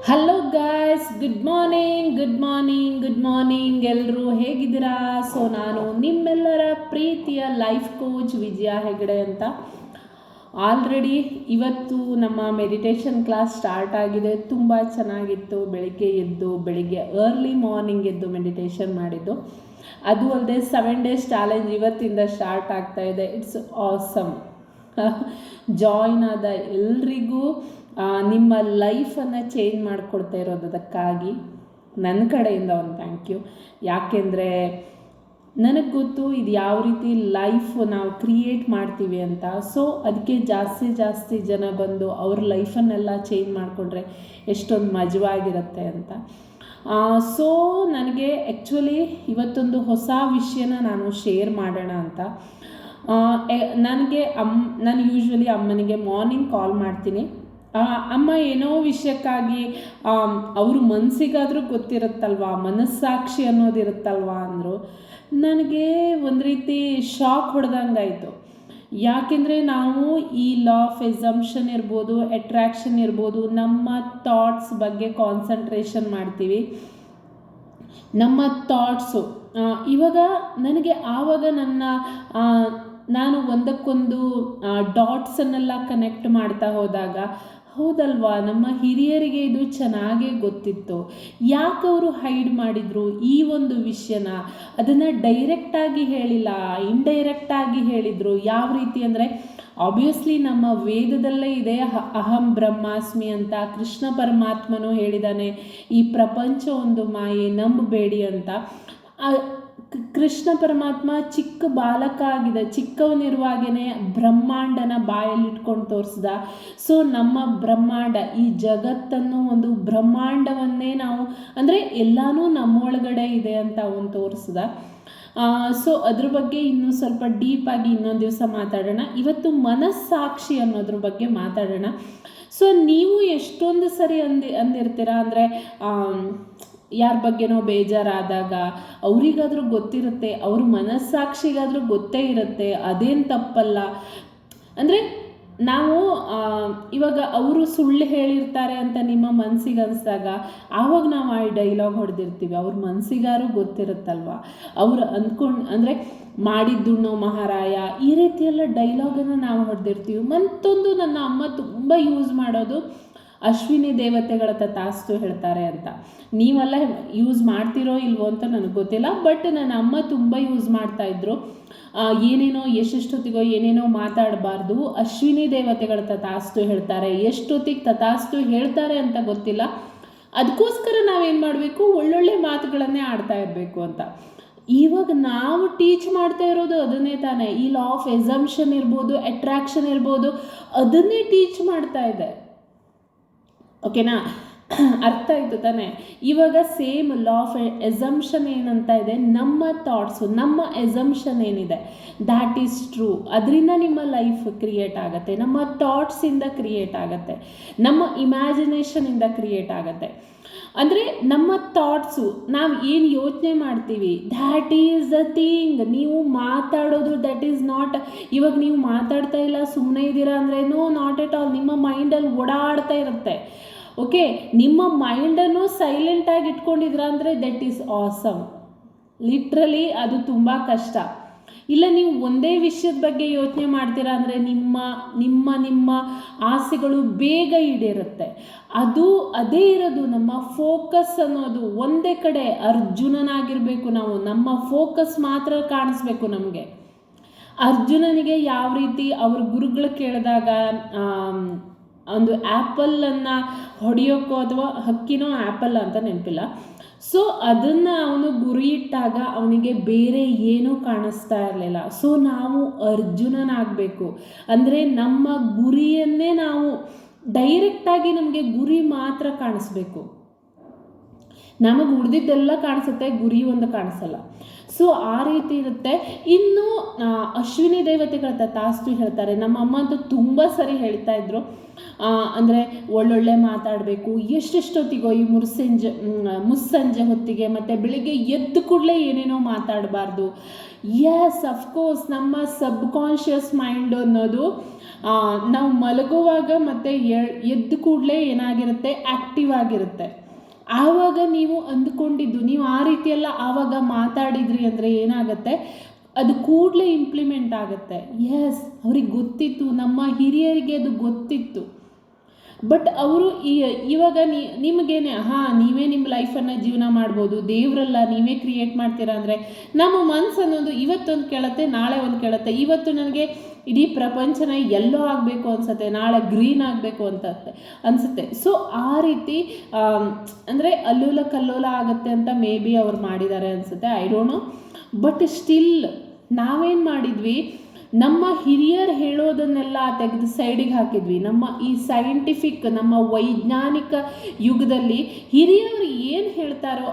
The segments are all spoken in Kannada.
ಹಲೋ ಗಾಯ್ಸ್, ಗುಡ್ ಮಾರ್ನಿಂಗ್ ಎಲ್ಲರೂ ಹೇಗಿದ್ದೀರಾ? ನಾನು ನಿಮ್ಮೆಲ್ಲರ ಪ್ರೀತಿಯ ಲೈಫ್ ಕೋಚ್ ವಿಜಯ ಹೆಗಡೆ ಅಂತ. ಆಲ್ರೆಡಿ ಇವತ್ತು ನಮ್ಮ ಮೆಡಿಟೇಷನ್ ಕ್ಲಾಸ್ ಸ್ಟಾರ್ಟ್ ಆಗಿದೆ. ತುಂಬ ಚೆನ್ನಾಗಿತ್ತು. ಬೆಳಿಗ್ಗೆ ಅರ್ಲಿ ಮಾರ್ನಿಂಗ್ ಎದ್ದು ಮೆಡಿಟೇಷನ್ ಮಾಡಿದ್ದು. ಅದು ಅಲ್ಲದೆ 7 ಡೇಸ್ ಚಾಲೆಂಜ್ ಇವತ್ತಿಂದ ಸ್ಟಾರ್ಟ್ ಆಗ್ತಾ ಇದೆ. It's awesome. ಜಾಯಿನ್ ಆದ ಎಲ್ರಿಗೂ ನಿಮ್ಮ ಲೈಫನ್ನು ಚೇಂಜ್ ಮಾಡಿಕೊಡ್ತಾ ಇರೋದಕ್ಕಾಗಿ ನನ್ನ ಕಡೆಯಿಂದ ಒಂದು ಥ್ಯಾಂಕ್ ಯು. ಯಾಕೆಂದರೆ ನನಗೆ ಗೊತ್ತು ಇದು ಯಾವ ರೀತಿ ಲೈಫ್ ನಾವು ಕ್ರಿಯೇಟ್ ಮಾಡ್ತೀವಿ ಅಂತ. ಸೊ ಅದಕ್ಕೆ ಜಾಸ್ತಿ ಜನ ಬಂದು ಅವ್ರ ಲೈಫನ್ನೆಲ್ಲ ಚೇಂಜ್ ಮಾಡಿಕೊಂಡ್ರೆ ಎಷ್ಟೊಂದು ಮಜವಾಗಿರುತ್ತೆ ಅಂತ. ಸೊ ನನಗೆ ಆ್ಯಕ್ಚುಲಿ ಇವತ್ತೊಂದು ಹೊಸ ವಿಷಯನ ನಾನು ಶೇರ್ ಮಾಡೋಣ ಅಂತ. ನಾನು ಯೂಶ್ವಲಿ ಅಮ್ಮನಿಗೆ ಮಾರ್ನಿಂಗ್ ಕಾಲ್ ಮಾಡ್ತೀನಿ. ಅಮ್ಮ ಏನೋ ವಿಷಯಕ್ಕಾಗಿ ಅವ್ರ ಮನಸ್ಸಿಗಾದರೂ ಗೊತ್ತಿರುತ್ತಲ್ವ, ಮನಸ್ಸಾಕ್ಷಿ ಅನ್ನೋದಿರುತ್ತಲ್ವ ಅಂದರು. ನನಗೆ ಒಂದು ರೀತಿ ಶಾಕ್ ಹೊಡೆದಂಗಾಯಿತು. ಯಾಕೆಂದರೆ ನಾವು ಈ ಲಾ ಆಫ್ ಎಸಂಪ್ಷನ್ ಇರ್ಬೋದು, ಅಟ್ರ್ಯಾಕ್ಷನ್ ಇರ್ಬೋದು, ನಮ್ಮ ಥಾಟ್ಸ್ ಬಗ್ಗೆ ಕಾನ್ಸಂಟ್ರೇಷನ್ ಮಾಡ್ತೀವಿ. ನಮ್ಮ ಥಾಟ್ಸು ಇವಾಗ ನನಗೆ ಆವಾಗ ನಾನು ಒಂದಕ್ಕೊಂದು ಡಾಟ್ಸನ್ನೆಲ್ಲ ಕನೆಕ್ಟ್ ಮಾಡ್ತಾ ಹೋದಾಗ, ಹೌದಲ್ವಾ, ನಮ್ಮ ಹಿರಿಯರಿಗೆ ಇದು ಚೆನ್ನಾಗೇ ಗೊತ್ತಿತ್ತು. ಯಾಕೆ ಅವರು ಹೈಡ್ ಮಾಡಿದರು ಈ ಒಂದು ವಿಷಯನ? ಅದನ್ನು ಡೈರೆಕ್ಟಾಗಿ ಹೇಳಿಲ್ಲ, ಇಂಡೈರೆಕ್ಟಾಗಿ ಹೇಳಿದರು. ಯಾವ ರೀತಿ ಅಂದರೆ, ಆಬ್ವಿಯಸ್ಲಿ ನಮ್ಮ ವೇದದಲ್ಲೇ ಇದೆ, ಅಹಂ ಬ್ರಹ್ಮಾಸ್ಮಿ ಅಂತ. ಕೃಷ್ಣ ಪರಮಾತ್ಮನೂ ಹೇಳಿದ್ದಾನೆ, ಈ ಪ್ರಪಂಚ ಒಂದು ಮಾಯೆ, ನಂಬಬೇಡಿ ಅಂತ. ಕೃಷ್ಣ ಪರಮಾತ್ಮ ಚಿಕ್ಕ ಬಾಲಕ ಆಗಿದೆ, ಚಿಕ್ಕವನಿರುವಾಗೇ ಬ್ರಹ್ಮಾಂಡನ ಬಾಯಲ್ಲಿಟ್ಕೊಂಡು ತೋರಿಸ್ದ. ಸೊ ನಮ್ಮ ಬ್ರಹ್ಮಾಂಡ, ಈ ಜಗತ್ತನ್ನು ಒಂದು ಬ್ರಹ್ಮಾಂಡವನ್ನೇ ನಾವು ಅಂದರೆ ಎಲ್ಲನೂ ನಮ್ಮೊಳಗಡೆ ಇದೆ ಅಂತ ಅವನು ತೋರಿಸ್ದ. ಸೊ ಅದ್ರ ಬಗ್ಗೆ ಇನ್ನೂ ಸ್ವಲ್ಪ ಡೀಪಾಗಿ ಇನ್ನೊಂದು ದಿವಸ ಮಾತಾಡೋಣ. ಇವತ್ತು ಮನಸ್ಸಾಕ್ಷಿ ಅನ್ನೋದ್ರ ಬಗ್ಗೆ ಮಾತಾಡೋಣ. ಸೊ ನೀವು ಎಷ್ಟೊಂದು ಸರಿ ಅಂದಿರ್ತೀರ ಅಂದರೆ, ಯಾರ ಬಗ್ಗೆನೋ ಬೇಜಾರಾದಾಗ ಅವರಿಗಾದರೂ ಗೊತ್ತಿರುತ್ತೆ, ಅವ್ರ ಮನಸ್ಸಾಕ್ಷಿಗಾದರೂ ಗೊತ್ತೇ ಇರುತ್ತೆ, ಅದೇನು ತಪ್ಪಲ್ಲ. ಅಂದರೆ ನಾವು ಇವಾಗ ಅವರು ಸುಳ್ಳು ಹೇಳಿರ್ತಾರೆ ಅಂತ ನಿಮ್ಮ ಮನಸ್ಸಿಗೆ ಅನಿಸ್ದಾಗ ಆವಾಗ ನಾವು ಆ ಡೈಲಾಗ್ ಹೊಡೆದಿರ್ತೀವಿ. ಅವ್ರ ಮನಸ್ಸಿಗಾರು ಗೊತ್ತಿರುತ್ತಲ್ವ, ಅವ್ರು ಅಂದರೆ ಮಾಡಿದ್ದುಣ್ಣೋ ಮಹಾರಾಯ, ಈ ರೀತಿಯೆಲ್ಲ ಡೈಲಾಗನ್ನು ನಾವು ಹೊಡೆದಿರ್ತೀವಿ. ಮತ್ತೊಂದು ನನ್ನ ಅಮ್ಮ ತುಂಬ ಯೂಸ್ ಮಾಡೋದು, ಅಶ್ವಿನಿ ದೇವತೆಗಳ ತಥಾಸ್ತು ಹೇಳ್ತಾರೆ ಅಂತ. ನೀವೆಲ್ಲ ಯೂಸ್ ಮಾಡ್ತಿರೋ ಇಲ್ವೋ ಅಂತ ನನಗೆ ಗೊತ್ತಿಲ್ಲ, ಬಟ್ ನನ್ನ ಅಮ್ಮ ತುಂಬ ಯೂಸ್ ಮಾಡ್ತಾಯಿದ್ರು. ಏನೇನೋ ಎಷ್ಟೊತ್ತಿಗೋ ಏನೇನೋ ಮಾತಾಡಬಾರ್ದು, ಅಶ್ವಿನಿ ದೇವತೆಗಳ ತಥಾಸ್ತು ಹೇಳ್ತಾರೆ. ಎಷ್ಟೊತ್ತಿಗೆ ತಥಾಸ್ತು ಹೇಳ್ತಾರೆ ಅಂತ ಗೊತ್ತಿಲ್ಲ, ಅದಕ್ಕೋಸ್ಕರ ನಾವೇನು ಮಾಡಬೇಕು, ಒಳ್ಳೊಳ್ಳೆ ಮಾತುಗಳನ್ನೇ ಆಡ್ತಾ ಇರಬೇಕು ಅಂತ. ಇವಾಗ ನಾವು ಟೀಚ್ ಮಾಡ್ತಾ ಇರೋದು ಅದನ್ನೇ ತಾನೇ. ಈ ಲಾ ಆಫ್ ಎಸಂಪ್ಷನ್ ಇರ್ಬೋದು, ಅಟ್ರಾಕ್ಷನ್ ಇರ್ಬೋದು, ಅದನ್ನೇ ಟೀಚ್ ಮಾಡ್ತಾ ಇದೆ. ಓಕೆನಾ? ಅರ್ಥ ಆಯಿತು ತಾನೆ? ಇವಾಗ ಸೇಮ್ ಲಾ ಆಫ್ ಎಸಂಪ್ಷನ್ ಏನಂತ ಇದೆ, ನಮ್ಮ ಥಾಟ್ಸು, ನಮ್ಮ ಎಸಂಪ್ಷನ್ ಏನಿದೆ ದ್ಯಾಟ್ ಈಸ್ ಟ್ರೂ. ಅದರಿಂದ ನಿಮ್ಮ ಲೈಫ್ ಕ್ರಿಯೇಟ್ ಆಗುತ್ತೆ, ನಮ್ಮ ಥಾಟ್ಸಿಂದ ಕ್ರಿಯೇಟ್ ಆಗುತ್ತೆ, ನಮ್ಮ ಇಮ್ಯಾಜಿನೇಷನಿಂದ ಕ್ರಿಯೇಟ್ ಆಗುತ್ತೆ. ಅಂದರೆ ನಮ್ಮ ಥಾಟ್ಸು, ನಾವು ಏನು ಯೋಚನೆ ಮಾಡ್ತೀವಿ ದ್ಯಾಟ್ ಈಸ್ ದ ಥಿಂಗ್. ನೀವು ಮಾತಾಡೋದು ದಟ್ ಈಸ್ ನಾಟ್. ಇವಾಗ ನೀವು ಮಾತಾಡ್ತಾ ಇಲ್ಲ, ಸುಮ್ಮನೆ ಇದ್ದೀರಾ ಅಂದರೆ ನೋ, ನಾಟ್ ಎಟ್ ಆಲ್. ನಿಮ್ಮ ಮೈಂಡಲ್ಲಿ ಓಡಾಡ್ತಾ ಇರುತ್ತೆ. ಓಕೆ, ನಿಮ್ಮ ಮೈಂಡನ್ನು ಸೈಲೆಂಟಾಗಿ ಇಟ್ಕೊಂಡಿದ್ರ ಅಂದರೆ ದಟ್ ಈಸ್ ಆಸಮ್. ಲಿಟ್ರಲಿ ಅದು ತುಂಬ ಕಷ್ಟ. ಇಲ್ಲ ನೀವು ಒಂದೇ ವಿಷಯದ ಬಗ್ಗೆ ಯೋಚನೆ ಮಾಡ್ತೀರಾ ಅಂದರೆ ನಿಮ್ಮ ಆಸೆಗಳು ಬೇಗ ಈಡೇರುತ್ತೆ. ಅದೇ ಇರೋದು ನಮ್ಮ ಫೋಕಸ್ ಅನ್ನೋದು. ಒಂದೇ ಕಡೆ ಅರ್ಜುನನಾಗಿರಬೇಕು ನಾವು. ನಮ್ಮ ಫೋಕಸ್ ಮಾತ್ರ ಕಾಣಿಸ್ಬೇಕು ನಮಗೆ. ಅರ್ಜುನನಿಗೆ ಯಾವ ರೀತಿ ಅವ್ರ ಗುರುಗಳು ಕೇಳಿದಾಗ ಒಂದು ಆ್ಯಪಲನ್ನು ಹೊಡೆಯೋಕ್ಕೋ ಅಥವಾ ಹಕ್ಕಿನೋ ಆ್ಯಪಲ್ ಅಂತ ನೆನಪಿಲ್ಲ. ಸೊ ಅದನ್ನು ಅವನು ಗುರಿ ಇಟ್ಟಾಗ ಅವನಿಗೆ ಬೇರೆ ಏನೂ ಕಾಣಿಸ್ತಾ ಇರಲಿಲ್ಲ. ಸೊ ನಾವು ಅರ್ಜುನನಾಗಬೇಕು ಅಂದರೆ ನಮ್ಮ ಗುರಿಯನ್ನೇ ನಾವು ಡೈರೆಕ್ಟಾಗಿ, ನಮಗೆ ಗುರಿ ಮಾತ್ರ ಕಾಣಿಸ್ಬೇಕು. ನಮಗೆ ಉಳಿದಿದ್ದೆಲ್ಲ ಕಾಣಿಸುತ್ತೆ, ಗುರಿ ಒಂದು ಕಾಣಿಸಲ್ಲ. ಸೊ ಆ ರೀತಿ ಇರುತ್ತೆ. ಇನ್ನು ಅಶ್ವಿನಿ ದೇವತೆಗಳ ತಥಾಸ್ತು ಹೇಳ್ತಾರೆ. ನಮ್ಮ ಅಮ್ಮ ಅಂತೂ ತುಂಬ ಸರಿ ಹೇಳ್ತಾ ಇದ್ರು, ಅಂದರೆ ಒಳ್ಳೊಳ್ಳೆ ಮಾತಾಡಬೇಕು, ಎಷ್ಟೆಷ್ಟೊತ್ತಿಗೋ ಈ ಮುಸ್ಸಂಜೆ ಹೊತ್ತಿಗೆ, ಮತ್ತು ಬೆಳಿಗ್ಗೆ ಎದ್ದು ಕೂಡಲೇ ಏನೇನೋ ಮಾತಾಡಬಾರ್ದು. ಎಸ್, ಅಫ್ಕೋರ್ಸ್ ನಮ್ಮ ಸಬ್ಕಾನ್ಷಿಯಸ್ ಮೈಂಡ್ ಅನ್ನೋದು ನಾವು ಮಲಗುವಾಗ ಮತ್ತು ಎದ್ದು ಕೂಡಲೇ ಏನಾಗಿರುತ್ತೆ, ಆ್ಯಕ್ಟಿವ್ ಆಗಿರುತ್ತೆ. ಆವಾಗ ನೀವು ಅಂದ್ಕೊಂಡಿದ್ದು ನೀವು ಆ ರೀತಿಯೆಲ್ಲ ಆವಾಗ ಮಾತಾಡಿದ್ರಿ ಅಂದರೆ ಏನಾಗುತ್ತೆ, ಅದು ಕೂಡಲೇ ಇಂಪ್ಲಿಮೆಂಟ್ ಆಗುತ್ತೆ. ಎಸ್, ಅವ್ರಿಗೆ ಗೊತ್ತಿತ್ತು, ನಮ್ಮ ಹಿರಿಯರಿಗೆ ಅದು ಗೊತ್ತಿತ್ತು. ಬಟ್ ಅವರು ಇವಾಗ ನಿಮಗೇನೆ ನೀವೇ ನಿಮ್ಮ ಲೈಫನ್ನು ಜೀವನ ಮಾಡ್ಬೋದು, ದೇವರಲ್ಲ ನೀವೇ ಕ್ರಿಯೇಟ್ ಮಾಡ್ತೀರಾ ಅಂದರೆ ನಮ್ಮ ಮನಸ್ಸು ಅನ್ನೋದು ಇವತ್ತೊಂದು ಕೇಳುತ್ತೆ, ನಾಳೆ ಒಂದು ಕೇಳುತ್ತೆ. ಇವತ್ತು ನನಗೆ ಇಡೀ ಪ್ರಪಂಚನ ಎಲ್ಲೋ ಆಗಬೇಕು ಅನಿಸುತ್ತೆ, ನಾಳೆ ಗ್ರೀನ್ ಆಗಬೇಕು ಅಂತ ಅನಿಸುತ್ತೆ. ಸೊ ಆ ರೀತಿ ಅಂದರೆ ಅಲ್ಲೋಲ ಕಲ್ಲೋಲ ಆಗುತ್ತೆ ಅಂತ ಮೇ ಬಿ ಅವ್ರು ಮಾಡಿದ್ದಾರೆ ಅನಿಸುತ್ತೆ, I don't know. But still ನಾವೇನು ಮಾಡಿದ್ವಿ, ನಮ್ಮ ಹಿರಿಯರು ಹೇಳೋದನ್ನೆಲ್ಲ ತೆಗೆದು ಸೈಡಿಗೆ ಹಾಕಿದ್ವಿ. ನಮ್ಮ ಈ ಸೈಂಟಿಫಿಕ್, ನಮ್ಮ ವೈಜ್ಞಾನಿಕ ಯುಗದಲ್ಲಿ ಹಿರಿಯವರು ಏನು ಹೇಳ್ತಾರೋ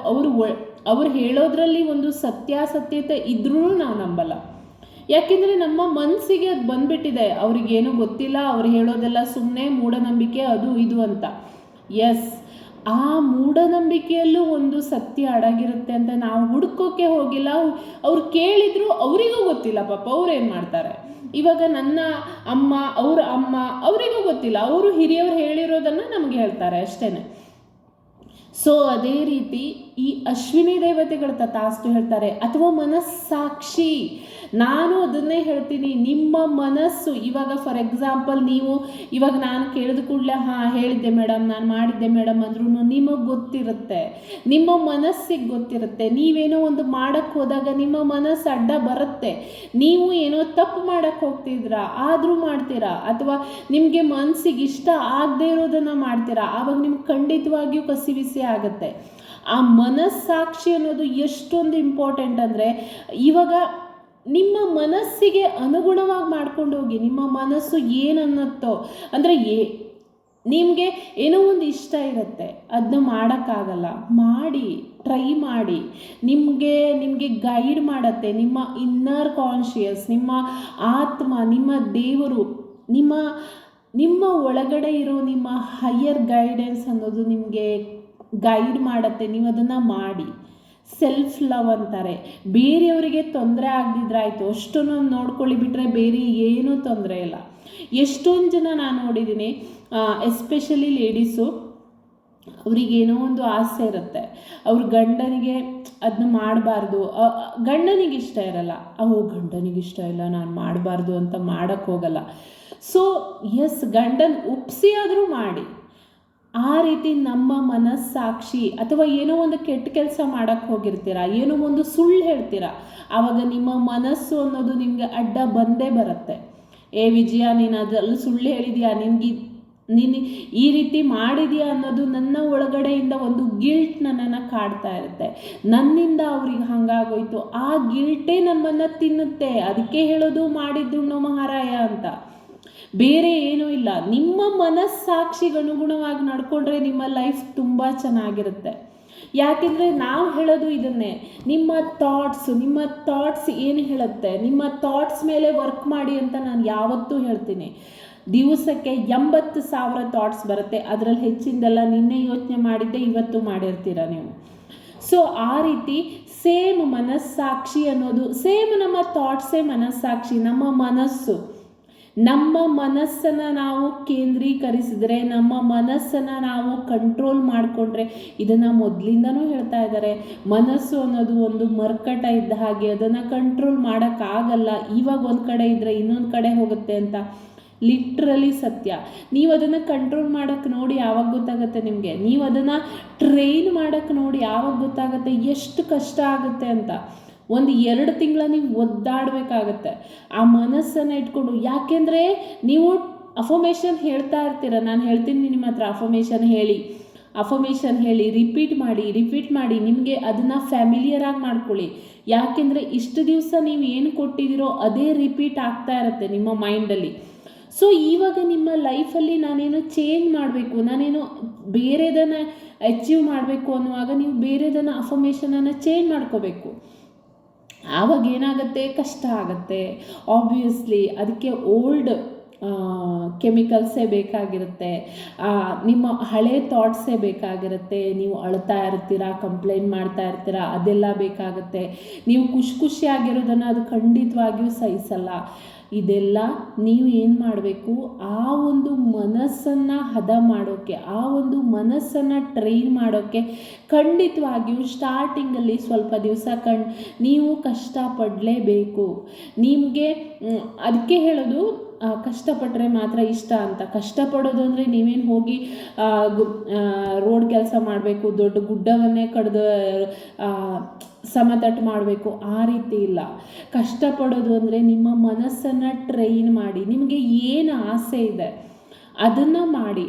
ಅವ್ರು ಹೇಳೋದ್ರಲ್ಲಿ ಒಂದು ಸತ್ಯಾಸತ್ಯತೆ ಇದ್ರೂ ನಾವು ನಂಬಲ್ಲ. ಯಾಕೆಂದರೆ ನಮ್ಮ ಮನಸ್ಸಿಗೆ ಅದು ಬಂದ್ಬಿಟ್ಟಿದೆ, ಅವ್ರಿಗೇನು ಗೊತ್ತಿಲ್ಲ, ಅವ್ರು ಹೇಳೋದೆಲ್ಲ ಸುಮ್ಮನೆ ಮೂಢನಂಬಿಕೆ ಅದು ಇದು ಅಂತ. ಎಸ್, ಆ ಮೂಢನಂಬಿಕೆಯಲ್ಲೂ ಒಂದು ಸತ್ಯ ಅಡಗಿರುತ್ತೆ ಅಂತ ನಾವು ಹುಡ್ಕೋಕ್ಕೆ ಹೋಗಿಲ್ಲ. ಅವ್ರು ಕೇಳಿದ್ರು ಅವರಿಗೂ ಗೊತ್ತಿಲ್ಲ ಪಾಪ, ಅವ್ರೇನು ಮಾಡ್ತಾರೆ. ಇವಾಗ ನನ್ನ ಅಮ್ಮ, ಅವ್ರ ಅಮ್ಮ, ಅವರಿಗೂ ಗೊತ್ತಿಲ್ಲ, ಅವರು ಹಿರಿಯವರು ಹೇಳಿರೋದನ್ನು ನಮಗೆ ಹೇಳ್ತಾರೆ ಅಷ್ಟೇ. ಸೊ ಅದೇ ರೀತಿ ಈ ಅಶ್ವಿನಿ ದೇವತೆಗಳ ತಥಾಸ್ತು ಹೇಳ್ತಾರೆ, ಅಥವಾ ಮನಸ್ಸಾಕ್ಷಿ. ನಾನು ಅದನ್ನೇ ಹೇಳ್ತೀನಿ, ನಿಮ್ಮ ಮನಸ್ಸು ಇವಾಗ ಫಾರ್ ಎಕ್ಸಾಂಪಲ್ ನೀವು ಇವಾಗ ನಾನು ಕೇಳಿದ ಕೂಡಲೇ ಹೇಳಿದ್ದೆ ಮೇಡಮ್, ನಾನು ಮಾಡಿದ್ದೆ ಮೇಡಮ್ ಅಂದ್ರೂ ನಿಮಗೆ ಗೊತ್ತಿರುತ್ತೆ, ನಿಮ್ಮ ಮನಸ್ಸಿಗೆ ಗೊತ್ತಿರುತ್ತೆ. ನೀವೇನೋ ಒಂದು ಮಾಡೋಕ್ಕೆ ಹೋದಾಗ ನಿಮ್ಮ ಮನಸ್ಸು ಅಡ್ಡ ಬರುತ್ತೆ, ನೀವು ಏನೋ ತಪ್ಪು ಮಾಡೋಕ್ಕೆ ಹೋಗ್ತಿದ್ದೀರಾ ಆದರೂ ಮಾಡ್ತೀರಾ, ಅಥವಾ ನಿಮಗೆ ಮನಸ್ಸಿಗೆ ಇಷ್ಟ ಆಗದೆ ಇರೋದನ್ನು ಮಾಡ್ತೀರಾ, ಆವಾಗ ನಿಮ್ಗೆ ಖಂಡಿತವಾಗಿಯೂ ಕಸಿವಿಸಿ ಆಗುತ್ತೆ. ಆ ಮನಸ್ಸಾಕ್ಷಿ ಅನ್ನೋದು ಎಷ್ಟೊಂದು ಇಂಪಾರ್ಟೆಂಟ್ ಅಂದರೆ, ಇವಾಗ ನಿಮ್ಮ ಮನಸ್ಸಿಗೆ ಅನುಗುಣವಾಗಿ ಮಾಡ್ಕೊಂಡು ಹೋಗಿ. ನಿಮ್ಮ ಮನಸ್ಸು ಏನನ್ನತ್ತೋ ಅಂದರೆ ನಿಮಗೆ ಏನೋ ಒಂದು ಇಷ್ಟ ಇರುತ್ತೆ, ಅದನ್ನ ಮಾಡೋಕ್ಕಾಗಲ್ಲ, ಮಾಡಿ, ಟ್ರೈ ಮಾಡಿ. ನಿಮಗೆ ಗೈಡ್ ಮಾಡುತ್ತೆ ನಿಮ್ಮ ಇನ್ನರ್ ಕಾನ್ಷಿಯಸ್, ನಿಮ್ಮ ಆತ್ಮ, ನಿಮ್ಮ ದೇವರು, ನಿಮ್ಮ ಒಳಗಡೆ ಇರೋ ನಿಮ್ಮ ಹೈಯರ್ ಗೈಡೆನ್ಸ್ ಅನ್ನೋದು ನಿಮಗೆ ಗೈಡ್ ಮಾಡುತ್ತೆ. ನೀವು ಅದನ್ನು ಮಾಡಿ. ಸೆಲ್ಫ್ ಲವ್ ಅಂತಾರೆ. ಬೇರೆಯವರಿಗೆ ತೊಂದರೆ ಆಗದಿದ್ರಾಯ್ತು, ಅಷ್ಟನ್ನು ನೋಡ್ಕೊಳ್ಳಿ, ಬಿಟ್ಟರೆ ಬೇರೆ ಏನೂ ತೊಂದರೆ ಇಲ್ಲ. ಎಷ್ಟೊಂದು ಜನ ನಾನು ನೋಡಿದ್ದೀನಿ, ಎಸ್ಪೆಷಲಿ ಲೇಡೀಸು, ಅವ್ರಿಗೇನೋ ಒಂದು ಆಸೆ ಇರುತ್ತೆ, ಅವ್ರ ಗಂಡನಿಗೆ ಅದನ್ನ ಮಾಡಬಾರ್ದು, ಗಂಡನಿಗೆ ಇಷ್ಟ ಇರಲ್ಲ, ಗಂಡನಿಗೆ ಇಷ್ಟ ಇಲ್ಲ ನಾನು ಮಾಡಬಾರ್ದು ಅಂತ ಮಾಡೋಕ್ಕೆ ಹೋಗಲ್ಲ. ಸೊ ಎಸ್, ಗಂಡನ ಒಪ್ಪಿಸಿ ಆದರೂ ಮಾಡಿ. ಆ ರೀತಿ ನಮ್ಮ ಮನಸ್ಸಾಕ್ಷಿ, ಅಥವಾ ಏನೋ ಒಂದು ಕೆಟ್ಟ ಕೆಲಸ ಮಾಡೋಕ್ಕೆ ಹೋಗಿರ್ತೀರಾ, ಏನೋ ಒಂದು ಸುಳ್ಳು ಹೇಳ್ತೀರಾ, ಆವಾಗ ನಿಮ್ಮ ಮನಸ್ಸು ಅನ್ನೋದು ನಿಮಗೆ ಅಡ್ಡ ಬಂದೇ ಬರುತ್ತೆ. ವಿಜಯ, ನೀನು ಅದ್ರಲ್ಲಿ ಸುಳ್ಳು ಹೇಳಿದೀಯಾ, ನೀನು ಈ ರೀತಿ ಮಾಡಿದೀಯಾ ಅನ್ನೋದು ನನ್ನ ಒಳಗಡೆಯಿಂದ ಒಂದು ಗಿಲ್ಟ್ ನನ್ನನ್ನು ಕಾಡ್ತಾ ಇರುತ್ತೆ. ನನ್ನಿಂದ ಅವ್ರಿಗೆ ಹಾಗಾಗೋಯ್ತು, ಆ ಗಿಲ್ಟೇ ನಮ್ಮನ್ನು ತಿನ್ನುತ್ತೆ. ಅದಕ್ಕೆ ಹೇಳೋದು ಮಾಡಿದ್ದು ಮಹಾರಾಯ ಅಂತ, ಬೇರೆ ಏನೂ ಇಲ್ಲ. ನಿಮ್ಮ ಮನಸ್ಸಾಕ್ಷಿಗನುಗುಣವಾಗಿ ನಡ್ಕೊಂಡ್ರೆ ನಿಮ್ಮ ಲೈಫ್ ತುಂಬ ಚೆನ್ನಾಗಿರುತ್ತೆ. ಯಾಕೆಂದರೆ ನಾವು ಹೇಳೋದು ಇದನ್ನೇ, ನಿಮ್ಮ ಥಾಟ್ಸ್ ಏನು ಹೇಳುತ್ತೆ, ನಿಮ್ಮ ಥಾಟ್ಸ್ ಮೇಲೆ ವರ್ಕ್ ಮಾಡಿ ಅಂತ ನಾನು ಯಾವತ್ತೂ ಹೇಳ್ತೀನಿ. ದಿವಸಕ್ಕೆ 80,000 ಥಾಟ್ಸ್ ಬರುತ್ತೆ, ಅದರಲ್ಲಿ ಹೆಚ್ಚಿಂದೆಲ್ಲ ನಿನ್ನೆ ಯೋಚನೆ ಮಾಡಿದ್ದೆ ಇವತ್ತು ಮಾಡಿರ್ತೀರ ನೀವು. ಸೊ ಆ ರೀತಿ ಸೇಮ್ ಮನಸ್ಸಾಕ್ಷಿ ಅನ್ನೋದು, ಸೇಮ್ ನಮ್ಮ ಥಾಟ್ಸೇ ಮನಸ್ಸಾಕ್ಷಿ. ನಮ್ಮ ಮನಸ್ಸನ್ನು ನಾವು ಕೇಂದ್ರೀಕರಿಸಿದ್ರೆ, ನಮ್ಮ ಮನಸ್ಸನ್ನು ನಾವು ಕಂಟ್ರೋಲ್ ಮಾಡಿಕೊಂಡ್ರೆ, ಇದನ್ನು ಮೊದಲಿಂದನೂ ಹೇಳ್ತಾ ಇದ್ದಾರೆ, ಮನಸ್ಸು ಅನ್ನೋದು ಒಂದು ಮರ್ಕಟ ಇದ್ದ ಹಾಗೆ, ಅದನ್ನು ಕಂಟ್ರೋಲ್ ಮಾಡೋಕ್ಕಾಗಲ್ಲ. ಇವಾಗ ಒಂದು ಕಡೆ ಇದ್ದರೆ ಇನ್ನೊಂದು ಕಡೆ ಹೋಗುತ್ತೆ ಅಂತ. ಲಿಟ್ರಲಿ ಸತ್ಯ. ನೀವು ಅದನ್ನು ಕಂಟ್ರೋಲ್ ಮಾಡೋಕ್ಕೆ ನೋಡಿ ಯಾವಾಗ ಗೊತ್ತಾಗುತ್ತೆ ನಿಮಗೆ, ನೀವು ಅದನ್ನು ಟ್ರೈನ್ ಮಾಡೋಕ್ಕೆ ನೋಡಿ ಯಾವಾಗ ಗೊತ್ತಾಗುತ್ತೆ ಎಷ್ಟು ಕಷ್ಟ ಆಗುತ್ತೆ ಅಂತ. 1-2 ತಿಂಗಳ ನೀವು ಒದ್ದಾಡಬೇಕಾಗತ್ತೆ ಆ ಮನಸ್ಸನ್ನು ಇಟ್ಕೊಂಡು. ಯಾಕೆಂದರೆ ನೀವು ಅಫರ್ಮೇಷನ್ ಹೇಳ್ತಾ ಇರ್ತೀರ, ನಾನು ಹೇಳ್ತೀನಿ ನಿಮ್ಮ ಹತ್ರ ಅಫರ್ಮೇಷನ್ ಹೇಳಿ ರಿಪೀಟ್ ಮಾಡಿ ನಿಮಗೆ ಅದನ್ನು ಫ್ಯಾಮಿಲಿಯರ್ ಆಗಿ ಮಾಡ್ಕೊಳ್ಳಿ. ಯಾಕೆಂದರೆ ಇಷ್ಟು ದಿವಸ ನೀವು ಏನು ಕೊಟ್ಟಿದ್ದೀರೋ ಅದೇ ರಿಪೀಟ್ ಆಗ್ತಾ ಇರುತ್ತೆ ನಿಮ್ಮ ಮೈಂಡಲ್ಲಿ. ಸೊ ಇವಾಗ ನಿಮ್ಮ ಲೈಫಲ್ಲಿ ನಾನೇನು ಚೇಂಜ್ ಮಾಡಬೇಕು, ನಾನೇನು ಬೇರೆದನ್ನು ಅಚೀವ್ ಮಾಡಬೇಕು ಅನ್ನುವಾಗ ನೀವು ಬೇರೆದನ್ನು ಅಫರ್ಮೇಷನನ್ನು ಚೇಂಜ್ ಮಾಡ್ಕೋಬೇಕು. ಆವಾಗ ಏನಾಗುತ್ತೆ, ಕಷ್ಟ ಆಗುತ್ತೆ. ಆಬ್ವಿಯಸ್ಲಿ ಅದಕ್ಕೆ ಓಲ್ಡ್ ಕೆಮಿಕಲ್ಸೇ ಬೇಕಾಗಿರುತ್ತೆ, ನಿಮ್ಮ ಹಳೆ ಥಾಟ್ಸೇ ಬೇಕಾಗಿರುತ್ತೆ. ನೀವು ಅಳ್ತಾ ಇರ್ತೀರ, ಕಂಪ್ಲೇಂಟ್ ಮಾಡ್ತಾ ಇರ್ತೀರ, ಅದೆಲ್ಲ ಬೇಕಾಗುತ್ತೆ. ನೀವು ಖುಷಿಯಾಗಿರೋದನ್ನು ಅದು ಖಂಡಿತವಾಗಿಯೂ ಸಹಿಸಲ್ಲ. ಇದೆಲ್ಲ ನೀವು ಏನು ಮಾಡಬೇಕು, ಆ ಒಂದು ಮನಸ್ಸನ್ನು ಹದ ಮಾಡೋಕ್ಕೆ, ಆ ಒಂದು ಮನಸ್ಸನ್ನು ಟ್ರೈನ್ ಮಾಡೋಕ್ಕೆ ಖಂಡಿತವಾಗಿಯೂ ಸ್ಟಾರ್ಟಿಂಗಲ್ಲಿ ಸ್ವಲ್ಪ ದಿವಸ ನೀವು ಕಷ್ಟಪಡಲೇಬೇಕು. ನಿಮಗೆ ಅದಕ್ಕೆ ಹೇಳೋದು, ಕಷ್ಟಪಟ್ಟರೆ ಮಾತ್ರ ಇಷ್ಟ ಅಂತ. ಕಷ್ಟಪಡೋದು ಅಂದರೆ ನೀವೇನು ಹೋಗಿ ರೋಡ್ ಕೆಲಸ ಮಾಡಬೇಕು, ದೊಡ್ಡ ಗುಡ್ಡವನ್ನೇ ಕಡ್ದು ಸಮತಟ್ಟು ಮಾಡಬೇಕು, ಆ ರೀತಿ ಇಲ್ಲ. ಕಷ್ಟಪಡೋದು ಅಂದರೆ ನಿಮ್ಮ ಮನಸ್ಸನ್ನು ಟ್ರೈನ್ ಮಾಡಿ, ನಿಮಗೆ ಏನು ಆಸೆ ಇದೆ ಅದನ್ನು ಮಾಡಿ,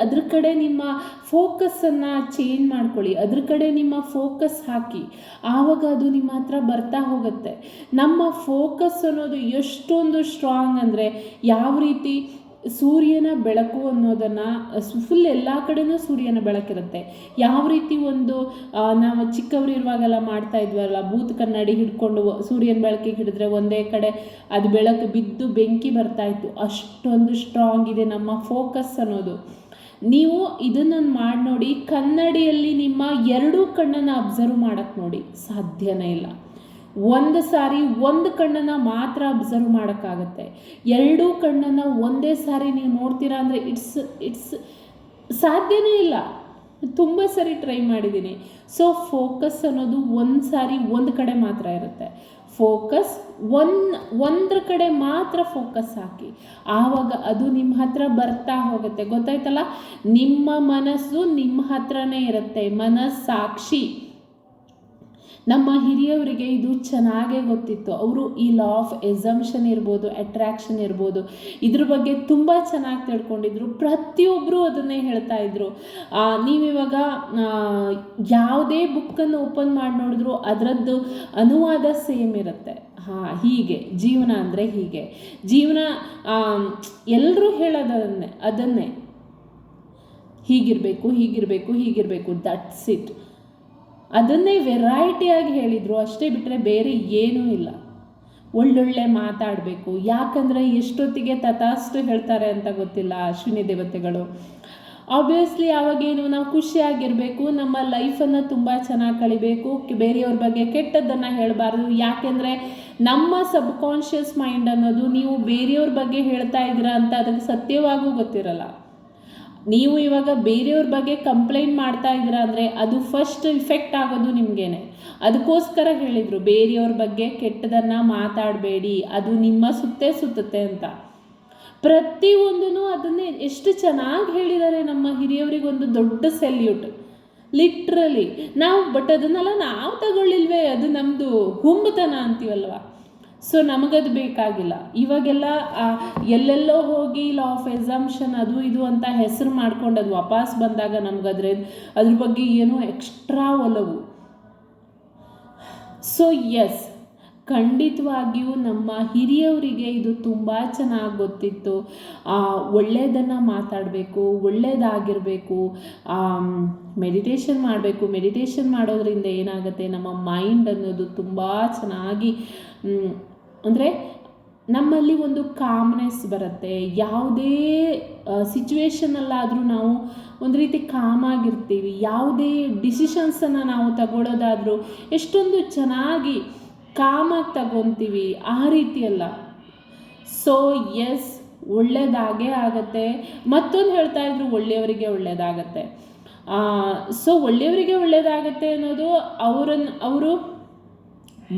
ಅದ್ರ ಕಡೆ ನಿಮ್ಮ ಫೋಕಸ್ಸನ್ನು ಚೇಂಜ್ ಮಾಡ್ಕೊಳ್ಳಿ, ಅದ್ರ ಕಡೆ ನಿಮ್ಮ ಫೋಕಸ್ ಹಾಕಿ. ಆವಾಗ ಅದು ನಿಮ್ಮ ಹತ್ರ ಬರ್ತಾ ಹೋಗುತ್ತೆ. ನಮ್ಮ ಫೋಕಸ್ ಅನ್ನೋದು ಎಷ್ಟೊಂದು ಸ್ಟ್ರಾಂಗ್ ಅಂದರೆ, ಯಾವ ರೀತಿ ಸೂರ್ಯನ ಬೆಳಕು ಅನ್ನೋದನ್ನು ಫುಲ್ ಎಲ್ಲ ಕಡೆನೂ ಸೂರ್ಯನ ಬೆಳಕಿರುತ್ತೆ. ಯಾವ ರೀತಿ ಒಂದು ನಾವು ಚಿಕ್ಕವರು ಇರುವಾಗೆಲ್ಲ ಮಾಡ್ತಾ ಇದ್ವಲ್ಲ, ಬೂತ್ ಕನ್ನಡಿ ಹಿಡ್ಕೊಂಡು ಸೂರ್ಯನ ಬೆಳಕಿಗೆ ಹಿಡಿದ್ರೆ ಒಂದೇ ಕಡೆ ಅದು ಬೆಳಕು ಬಿದ್ದು ಬೆಂಕಿ ಬರ್ತಾಯಿತ್ತು. ಅಷ್ಟೊಂದು ಸ್ಟ್ರಾಂಗ್ ಇದೆ ನಮ್ಮ ಫೋಕಸ್ ಅನ್ನೋದು. ನೀವು ಇದನ್ನು ಮಾಡಿ ನೋಡಿ, ಕನ್ನಡಿಯಲ್ಲಿ ನಿಮ್ಮ ಎರಡೂ ಕಣ್ಣನ್ನು ಅಬ್ಸರ್ವ್ ಮಾಡೋಕ್ಕೆ ನೋಡಿ, ಸಾಧ್ಯನೇ ಇಲ್ಲ. ಒಂದು ಸಾರಿ ಒಂದು ಕಣ್ಣನ್ನು ಮಾತ್ರ ಅಬ್ಸರ್ವ್ ಮಾಡೋಕ್ಕಾಗತ್ತೆ. ಎರಡೂ ಕಣ್ಣನ್ನು ಒಂದೇ ಸಾರಿ ನೀವು ನೋಡ್ತೀರಾ ಅಂದರೆ ಇಟ್ಸ್ ಸಾಧ್ಯನೇ ಇಲ್ಲ. ತುಂಬ ಸರಿ ಟ್ರೈ ಮಾಡಿದ್ದೀನಿ. ಸೊ ಫೋಕಸ್ ಅನ್ನೋದು ಒಂದು ಸಾರಿ ಒಂದು ಕಡೆ ಮಾತ್ರ ಇರುತ್ತೆ. ಫೋಕಸ್ ಒಂದ್ರ ಕಡೆ ಮಾತ್ರ ಫೋಕಸ್ ಹಾಕಿ, ಆವಾಗ ಅದು ನಿಮ್ಮ ಹತ್ರ ಬರ್ತಾ ಹೋಗುತ್ತೆ. ಗೊತ್ತಾಯ್ತಲ್ಲ, ನಿಮ್ಮ ಮನಸ್ಸು ನಿಮ್ಮ ಹತ್ರನೇ ಇರುತ್ತೆ, ಮನಸ್ಸಾಕ್ಷಿ. ನಮ್ಮ ಹಿರಿಯವರಿಗೆ ಇದು ಚೆನ್ನಾಗೇ ಗೊತ್ತಿತ್ತು. ಅವರು ಈ ಲಾ ಆಫ್ ಎಸಂಪ್ಷನ್ ಇರ್ಬೋದು, ಅಟ್ರಾಕ್ಷನ್ ಇರ್ಬೋದು, ಇದ್ರ ಬಗ್ಗೆ ತುಂಬ ಚೆನ್ನಾಗಿ ತಿಳ್ಕೊಂಡಿದ್ರು. ಪ್ರತಿಯೊಬ್ಬರು ಅದನ್ನೇ ಹೇಳ್ತಾ ಇದ್ರು. ನೀವಿವಾಗ ಯಾವುದೇ ಬುಕ್ಕನ್ನು ಓಪನ್ ಮಾಡಿ ನೋಡಿದ್ರು ಅದರದ್ದು ಅನುವಾದ ಸೇಮ್ ಇರುತ್ತೆ. ಹೀಗೆ ಜೀವನ ಅಂದರೆ ಹೀಗೆ ಜೀವನ, ಎಲ್ಲರೂ ಅದನ್ನೇ ಹೀಗಿರಬೇಕು, ದಟ್ಸ್ ಇಟ್. ಅದನ್ನೇ ವೆರೈಟಿಯಾಗಿ ಹೇಳಿದರು ಅಷ್ಟೇ, ಬಿಟ್ಟರೆ ಬೇರೆ ಏನೂ ಇಲ್ಲ. ಒಳ್ಳೊಳ್ಳೆ ಮಾತಾಡಬೇಕು, ಯಾಕಂದರೆ ಎಷ್ಟೊತ್ತಿಗೆ ತಥಾಸ್ತು ಹೇಳ್ತಾರೆ ಅಂತ ಗೊತ್ತಿಲ್ಲ ಅಶ್ವಿನಿ ದೇವತೆಗಳು. ಆಬ್ವಿಯಸ್ಲಿ ಅವಾಗೇನು, ನಾವು ಖುಷಿಯಾಗಿರಬೇಕು, ನಮ್ಮ ಲೈಫನ್ನು ತುಂಬ ಚೆನ್ನಾಗಿ ಕಳಿಬೇಕು, ಬೇರೆಯವ್ರ ಬಗ್ಗೆ ಕೆಟ್ಟದ್ದನ್ನು ಹೇಳಬಾರ್ದು. ಯಾಕೆಂದರೆ ನಮ್ಮ ಸಬ್ಕಾನ್ಷಿಯಸ್ ಮೈಂಡ್ ಅನ್ನೋದು, ನೀವು ಬೇರೆಯವ್ರ ಬಗ್ಗೆ ಹೇಳ್ತಾ ಇದ್ದೀರಾ ಅಂತ ಅದಕ್ಕೆ ಸತ್ಯವಾಗೂ ಗೊತ್ತಿರಲ್ಲ. ನೀವು ಇವಾಗ ಬೇರೆಯವ್ರ ಬಗ್ಗೆ ಕಂಪ್ಲೇಂಟ್ ಮಾಡ್ತಾ ಇದ್ದೀರಾ ಅಂದರೆ ಅದು ಫಸ್ಟ್ ಇಫೆಕ್ಟ್ ಆಗೋದು ನಿಮಗೇನೆ. ಅದಕ್ಕೋಸ್ಕರ ಹೇಳಿದರು ಬೇರೆಯವ್ರ ಬಗ್ಗೆ ಕೆಟ್ಟದನ್ನು ಮಾತಾಡಬೇಡಿ, ಅದು ನಿಮ್ಮ ಸುತ್ತುತ್ತೆ ಅಂತ. ಪ್ರತಿಯೊಂದೂ ಅದನ್ನೇ ಎಷ್ಟು ಚೆನ್ನಾಗಿ ಹೇಳಿದ್ದಾರೆ ನಮ್ಮ ಹಿರಿಯವರಿಗೊಂದು ದೊಡ್ಡ ಸೆಲ್ಯೂಟ್, ಲಿಟ್ರಲಿ. ಬಟ್ ಅದನ್ನೆಲ್ಲ ನಾವು ತಗೊಳ್ಳಿಲ್ವೇ, ಅದು ನಮ್ಮದು ಹುಂಬತನ ಅಂತೀವಲ್ವ. ಸೊ ನಮಗದು ಬೇಕಾಗಿಲ್ಲ. ಇವಾಗೆಲ್ಲ ಎಲ್ಲೆಲ್ಲೋ ಹೋಗಿ ಲಾ ಆಫ್ ಎಸಂಪ್ಷನ್ ಅದು ಇದು ಅಂತ ಹೆಸರು ಮಾಡ್ಕೊಂಡು ಅದು ವಾಪಸ್ ಬಂದಾಗ ನಮಗದ್ರ ಬಗ್ಗೆ ಏನೋ ಎಕ್ಸ್ಟ್ರಾ ಒಲವು. ಸೊ ಎಸ್, ಖಂಡಿತವಾಗಿಯೂ ನಮ್ಮ ಹಿರಿಯವರಿಗೆ ಇದು ತುಂಬ ಚೆನ್ನಾಗಿ ಗೊತ್ತಿತ್ತು. ಒಳ್ಳೆಯದನ್ನು ಮಾತಾಡಬೇಕು, ಒಳ್ಳೆಯದಾಗಿರಬೇಕು, ಮೆಡಿಟೇಷನ್ ಮಾಡಬೇಕು. ಮೆಡಿಟೇಷನ್ ಮಾಡೋದ್ರಿಂದ ಏನಾಗುತ್ತೆ, ನಮ್ಮ ಮೈಂಡ್ ಅನ್ನೋದು ತುಂಬ ಚೆನ್ನಾಗಿ, ಅಂದರೆ ನಮ್ಮಲ್ಲಿ ಒಂದು ಕಾಮ್ನೆಸ್ ಬರುತ್ತೆ. ಯಾವುದೇ ಸಿಚುವೇಶನಲ್ಲಾದರೂ ನಾವು ಒಂದು ರೀತಿ ಕಾಮಾಗಿರ್ತೀವಿ. ಯಾವುದೇ ಡಿಸಿಷನ್ಸನ್ನು ನಾವು ತಗೊಳ್ಳೋದಾದರೂ ಎಷ್ಟೊಂದು ಚೆನ್ನಾಗಿ ಕಾಮಾಗಿ ತಗೊತೀವಿ, ಆ ರೀತಿಯಲ್ಲ. ಸೊ ಎಸ್, ಒಳ್ಳೆಯದಾಗೇ ಆಗತ್ತೆ. ಮತ್ತೊಂದು ಹೇಳ್ತಾ ಇದ್ರು, ಒಳ್ಳೆಯವರಿಗೆ ಒಳ್ಳೆಯದಾಗತ್ತೆ. ಸೊ ಒಳ್ಳೆಯವರಿಗೆ ಒಳ್ಳೆಯದಾಗತ್ತೆ ಅನ್ನೋದು ಅವರು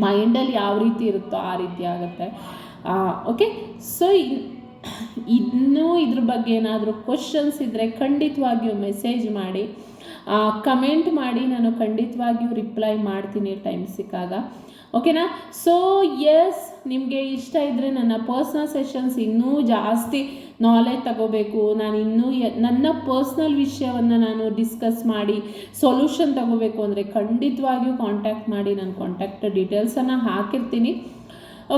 ಮೈಂಡಲ್ಲಿ ಯಾವ ರೀತಿ ಇರುತ್ತೋ ಆ ರೀತಿ ಆಗುತ್ತೆ. ಓಕೆ, ಸೊ ಇನ್ನೂ ಇದ್ರ ಬಗ್ಗೆ ಏನಾದರೂ ಕ್ವಶನ್ಸ್ ಇದ್ದರೆ ಖಂಡಿತವಾಗಿಯೂ ಮೆಸೇಜ್ ಮಾಡಿ, ಕಮೆಂಟ್ ಮಾಡಿ, ನಾನು ಖಂಡಿತವಾಗಿಯೂ ರಿಪ್ಲೈ ಮಾಡ್ತೀನಿ ಟೈಮ್ ಸಿಕ್ಕಾಗ. ಓಕೆನಾ? ಸೊ ಎಸ್, ನಿಮಗೆ ಇಷ್ಟ ಇದ್ದರೆ ನನ್ನ ಪರ್ಸ್ನಲ್ ಸೆಷನ್ಸ್ ಇನ್ನೂ ಜಾಸ್ತಿ ನಾಲೆಜ್ ತಗೋಬೇಕು, ನಾನು ಇನ್ನೂ ನನ್ನ ಪರ್ಸ್ನಲ್ ವಿಷಯವನ್ನು ನಾನು ಡಿಸ್ಕಸ್ ಮಾಡಿ ಸೊಲ್ಯೂಷನ್ ತಗೋಬೇಕು ಅಂದರೆ ಖಂಡಿತವಾಗಿಯೂ ಕಾಂಟ್ಯಾಕ್ಟ್ ಮಾಡಿ. ನಾನು ಕಾಂಟ್ಯಾಕ್ಟ್ ಡೀಟೇಲ್ಸನ್ನು ಹಾಕಿರ್ತೀನಿ.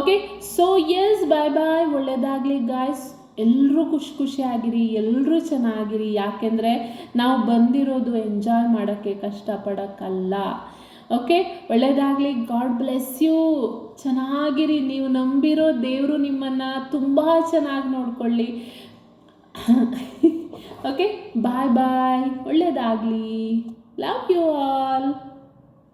ಓಕೆ, ಸೊ ಎಸ್, ಬಾಯ್ ಬಾಯ್, ಒಳ್ಳೆಯದಾಗಲಿ ಗಾಯ್ಸ್. ಎಲ್ಲರೂ ಖುಷಿಯಾಗಿರಿ, ಎಲ್ಲರೂ ಚೆನ್ನಾಗಿರಿ. ಯಾಕೆಂದರೆ ನಾವು ಬಂದಿರೋದು ಎಂಜಾಯ್ ಮಾಡೋಕ್ಕೆ, ಕಷ್ಟಪಡೋಕ್ಕಲ್ಲ. ಓಕೆ, ಒಳ್ಳೆಯದಾಗಲಿ. God bless you. ಚೆನ್ನಾಗಿರಿ. ನೀವು ನಂಬಿರೋ ದೇವರು ನಿಮ್ಮನ್ನು ತುಂಬ ಚೆನ್ನಾಗಿ ನೋಡ್ಕೊಳ್ಳಿ. Okay, bye bye. ಒಳ್ಳೆಯದಾಗಲಿ. Love you all.